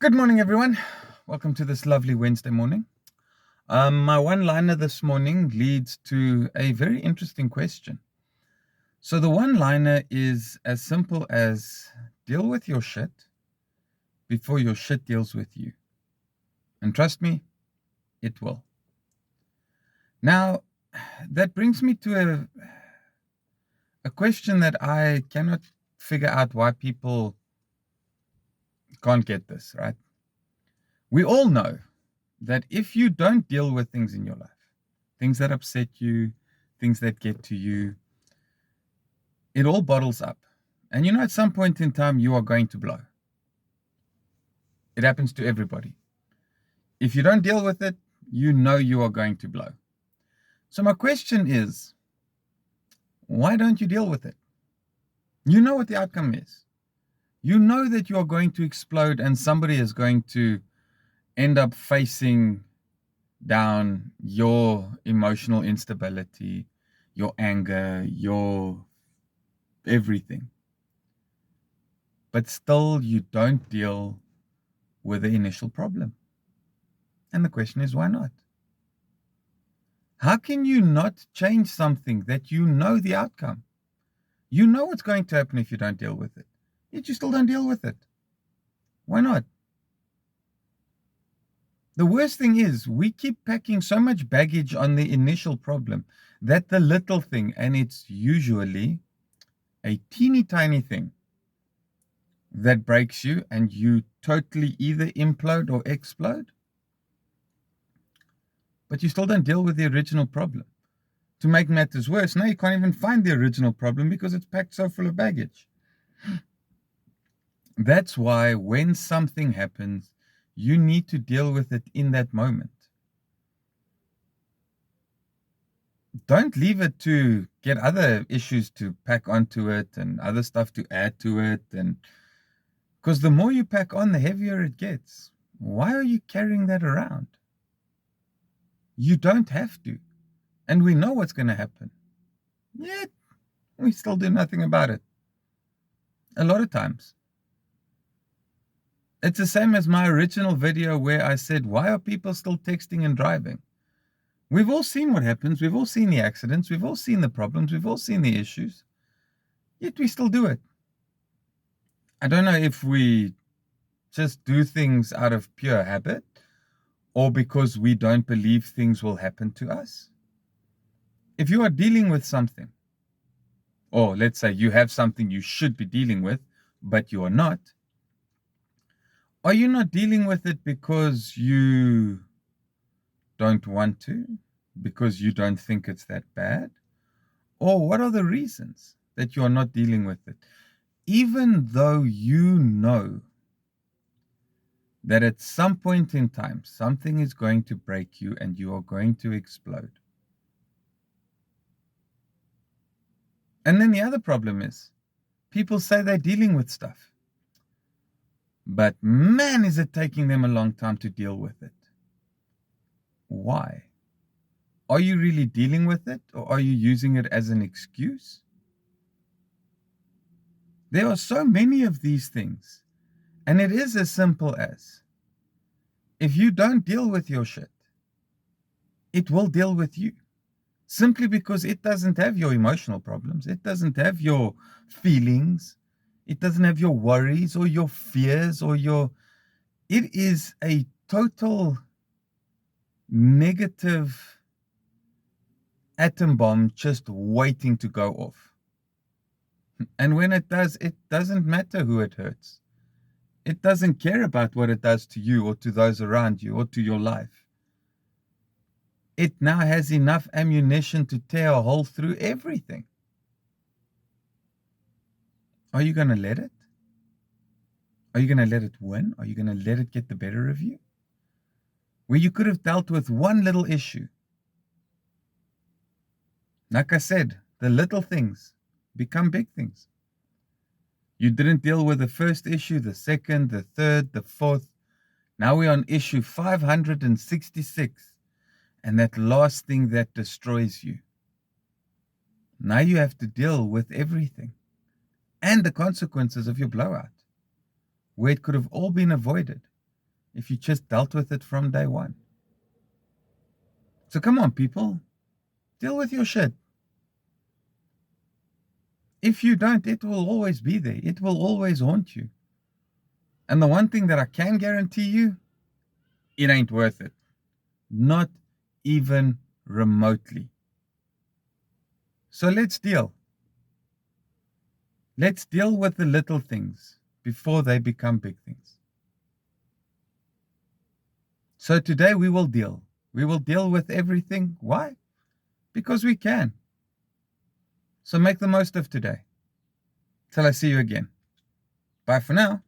Good morning, everyone. Welcome to this lovely Wednesday morning. My one-liner this morning leads to a very interesting question. So the one-liner is as simple as deal with your shit before your shit deals with you. And trust me, it will. Now, that brings me to a question that I cannot figure out why people can't get this, right? We all know that if you don't deal with things in your life, things that upset you, things that get to you, it all bottles up. And at some point in time, you are going to blow. It happens to everybody. If you don't deal with it, you are going to blow. So my question is, why don't you deal with it? You know what the outcome is. You know that you are going to explode and somebody is going to end up facing down your emotional instability, your anger, your everything. But still, you don't deal with the initial problem. And the question is, why not? How can you not change something that you know the outcome? You know what's going to happen if you don't deal with it. Yet you still don't deal with it. Why not? The worst thing is we keep packing so much baggage on the initial problem that the little thing, and it's usually a teeny tiny thing, that breaks you and you totally either implode or explode, but you still don't deal with the original problem. To make matters worse, now you can't even find the original problem because it's packed so full of baggage. That's why when something happens, you need to deal with it in that moment. Don't leave it to get other issues to pack onto it and other stuff to add to it. And because the more you pack on, the heavier it gets. Why are you carrying that around? You don't have to. And we know what's going to happen. Yet, we still do nothing about it. A lot of times. It's the same as my original video where I said, why are people still texting and driving? We've all seen what happens. We've all seen the accidents. We've all seen the problems. We've all seen the issues. Yet we still do it. I don't know if we just do things out of pure habit or because we don't believe things will happen to us. If you are dealing with something, or let's say you have something you should be dealing with, but you are not, are you not dealing with it because you don't want to? Because you don't think it's that bad? Or what are the reasons that you are not dealing with it? Even though you know that at some point in time, something is going to break you and you are going to explode. And then the other problem is, people say they're dealing with stuff. But man, is it taking them a long time to deal with it. Why? Are you really dealing with it, or are you using it as an excuse? There are so many of these things, and it is as simple as, if you don't deal with your shit, it will deal with you. Simply because it doesn't have your emotional problems, it doesn't have your feelings, it doesn't have your worries or your fears or it is a total negative atom bomb just waiting to go off. And when it does, it doesn't matter who it hurts. It doesn't care about what it does to you or to those around you or to your life. It now has enough ammunition to tear a hole through everything. Are you going to let it? Are you going to let it win? Are you going to let it get the better of you? Where you could have dealt with one little issue. Like I said, the little things become big things. You didn't deal with the first issue, the second, the third, the fourth. Now we're on issue 566. And that last thing that destroys you. Now you have to deal with everything and the consequences of your blowout, where it could have all been avoided if you just dealt with it from day one. So come on, people, deal with your shit. If you don't, it will always be there. It will always haunt you. And the one thing that I can guarantee you, it ain't worth it. Not even remotely. So let's deal. Let's deal with the little things before they become big things. So today we will deal. We will deal with everything. Why? Because we can. So make the most of today. Till I see you again. Bye for now.